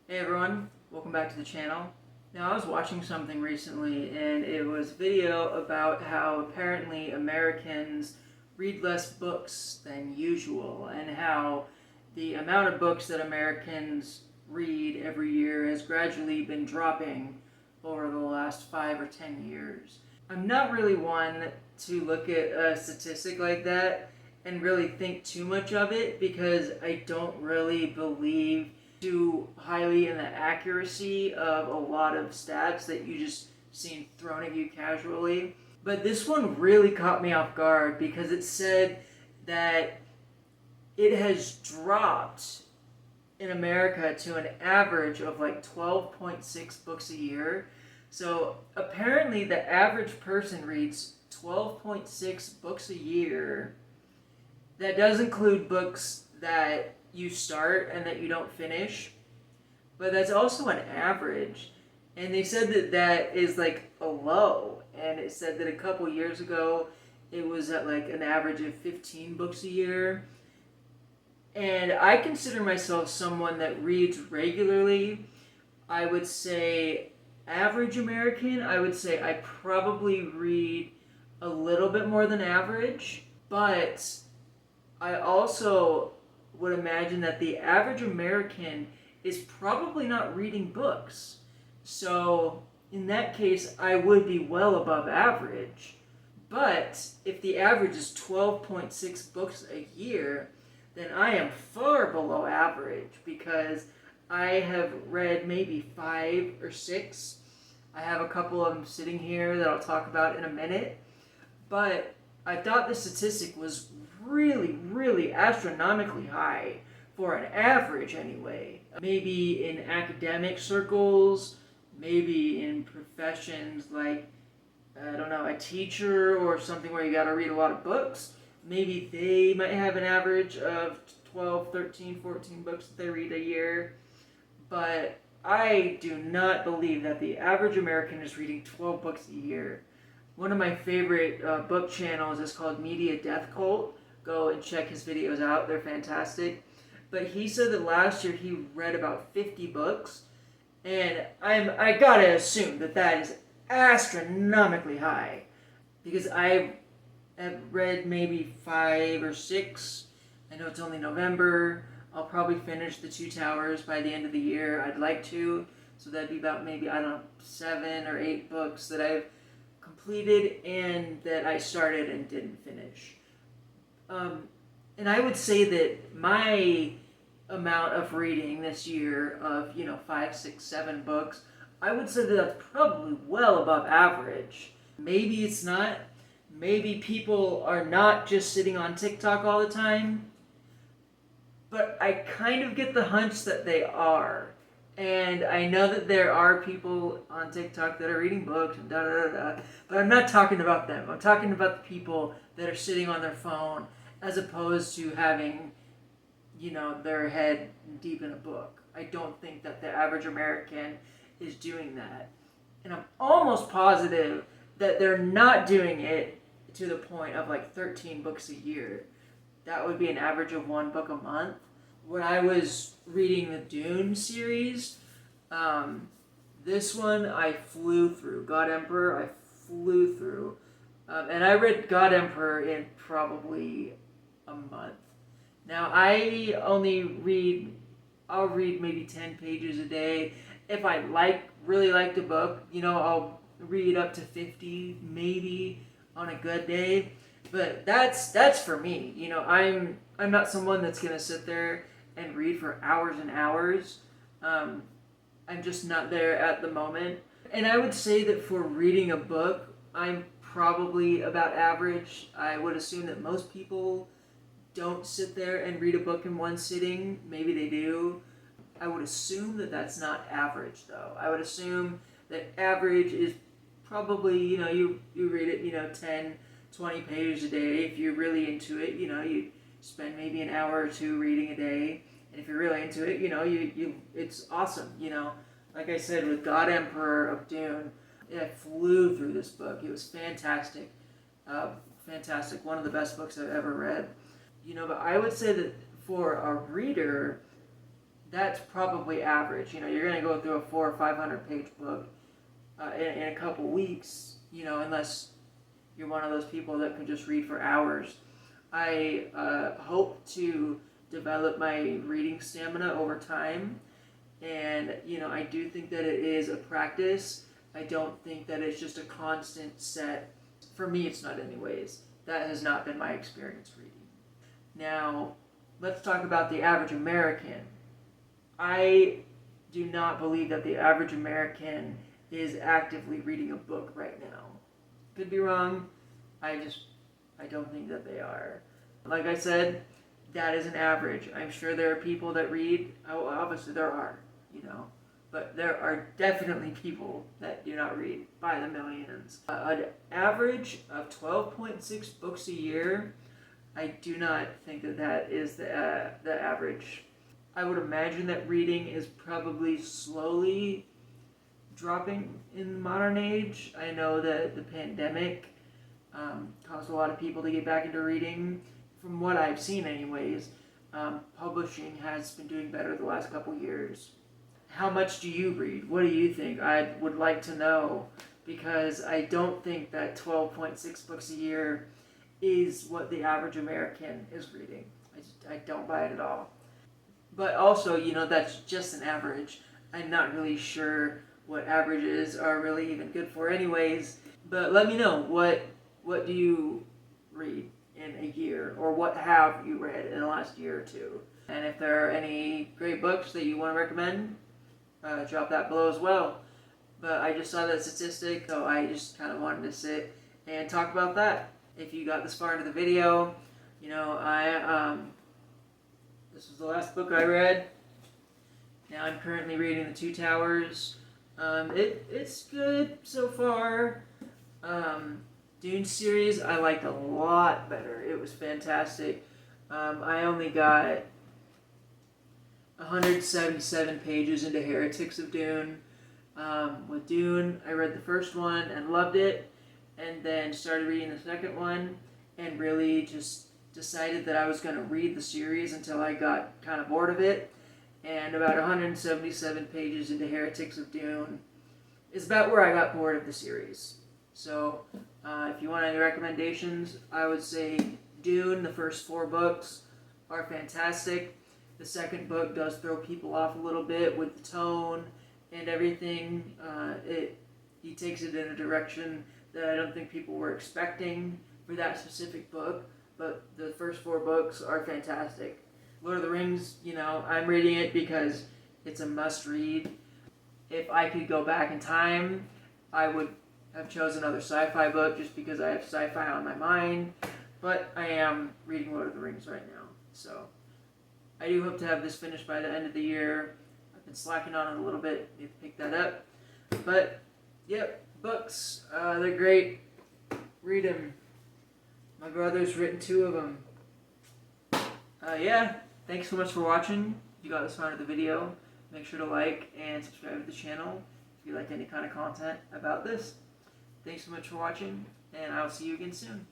Hey everyone, welcome back to the channel. Now I was watching something recently and it was a video about how apparently Americans read less books than usual and how the amount of books that Americans read every year has gradually been dropping over the last 5 or 10 years. I'm not really one to look at a statistic like that and really think too much of it because I don't really believe too highly in the accuracy of a lot of stats that you just seen thrown at you casually. But this one really caught me off guard because it said that it has dropped in America to an average of like 12.6 books a year. So apparently, the average person reads 12.6 books a year. That does include books that you start and that you don't finish, but that's also an average. And they said that that is like a low. And it said that a couple years ago it was at like an average of 15 books a year. And I consider myself someone that reads regularly. I would say average American. I would say I probably read a little bit more than average, but I also would imagine that the average American is probably not reading books. So, in that case, I would be well above average. But if the average is 12.6 books a year, then I am far below average because I have read maybe 5 or 6. I have a couple of them sitting here that I'll talk about in a minute. But I thought the statistic was really, really astronomically high for an average anyway. Maybe in academic circles, maybe in professions like, I don't know, a teacher or something where you got to read a lot of books. Maybe they might have an average of 12, 13, 14 books that they read a year. But I do not believe that the average American is reading 12 books a year. One of my favorite book channels is called Media Death Cult. Go and check his videos out. They're fantastic. But he said that last year he read about 50 books. And I gotta assume that that is astronomically high. Because I have read maybe 5 or 6. I know it's only November. I'll probably finish The Two Towers by the end of the year. I'd like to. So that'd be about maybe, I don't know, 7 or 8 books that I've completed and that I started and didn't finish. And I would say that my amount of reading this year of 5, 6, 7 books, I would say that that's probably well above average. Maybe it's not. Maybe people are not just sitting on TikTok all the time, but I kind of get the hunch that they are. And I know that there are people on TikTok that are reading books and da da da da, but I'm not talking about them. I'm talking about the people that are sitting on their phone as opposed to having, their head deep in a book. I don't think that the average American is doing that. And I'm almost positive that they're not doing it to the point of like 13 books a year. That would be an average of 1 book a month. When I was reading the Dune series, this one I flew through. God Emperor, I flew through. And I read God Emperor in probably a month. Now, I'll read maybe 10 pages a day. If I really like the book, I'll read up to 50 maybe on a good day. But that's for me. I'm not someone that's gonna sit there and read for hours and hours. I'm just not there at the moment. And I would say that for reading a book, I'm probably about average. I would assume that most people don't sit there and read a book in one sitting. Maybe they do. I would assume that that's not average, though. I would assume that average is probably, you read it, 10, 20 pages a day. If you're really into it, you spend maybe an hour or 2 reading a day. And if you're really into it, it's awesome, Like I said, with God Emperor of Dune, I flew through this book. It was fantastic. Fantastic. One of the best books I've ever read. But I would say that for a reader, that's probably average. You know, you're going to go through a 400 or 500 page book in a couple weeks, you know, unless you're one of those people that can just read for hours. I hope to develop my reading stamina over time, and you know, I do think that it is a practice. I don't think that it's just a constant set. For me, it's not anyways. That has not been my experience reading. Now, let's talk about the average American. I do not believe that the average American is actively reading a book right now. Could be wrong. I don't think that they are. Like I said, that is an average. I'm sure there are people that read. Oh, obviously there are, you know. But there are definitely people that do not read by the millions. An average of 12.6 books a year, I do not think that that is the average. I would imagine that reading is probably slowly dropping in the modern age. I know that the pandemic caused a lot of people to get back into reading. From what I've seen anyways, publishing has been doing better the last couple years. How much do you read? What do you think? I would like to know, because I don't think that 12.6 books a year is what the average American is reading. I don't buy it at all. But also, you know, that's just an average. I'm not really sure what averages are really even good for anyways. But let me know, what do you read in a year? Or what have you read in the last year or two? And if there are any great books that you want to recommend, drop that below as well. But I just saw that statistic, so I just kind of wanted to sit and talk about that. If you got this far into the video, you know, this was the last book I read. Now I'm currently reading The Two Towers. It's good so far. Dune series I liked a lot better. It was fantastic. I only got 177 pages into Heretics of Dune. With Dune, I read the first one and loved it, and then started reading the second one and really just decided that I was going to read the series until I got kind of bored of it. And about 177 pages into Heretics of Dune is about where I got bored of the series. So if you want any recommendations, I would say Dune, the first 4 books, are fantastic. The second book does throw people off a little bit with the tone and everything. He takes it in a direction that I don't think people were expecting for that specific book. But the first 4 books are fantastic. Lord of the Rings, you know, I'm reading it because it's a must-read. If I could go back in time, I would have chosen another sci-fi book just because I have sci-fi on my mind. But I am reading Lord of the Rings right now. So I do hope to have this finished by the end of the year. I've been slacking on it a little bit. Need to pick that up. But, yep, books, they're great. Read them. My brother's written 2 of them. Yeah, thanks so much for watching. If you got this far into the video, make sure to like and subscribe to the channel if you like any kind of content about this. Thanks so much for watching, and I'll see you again soon.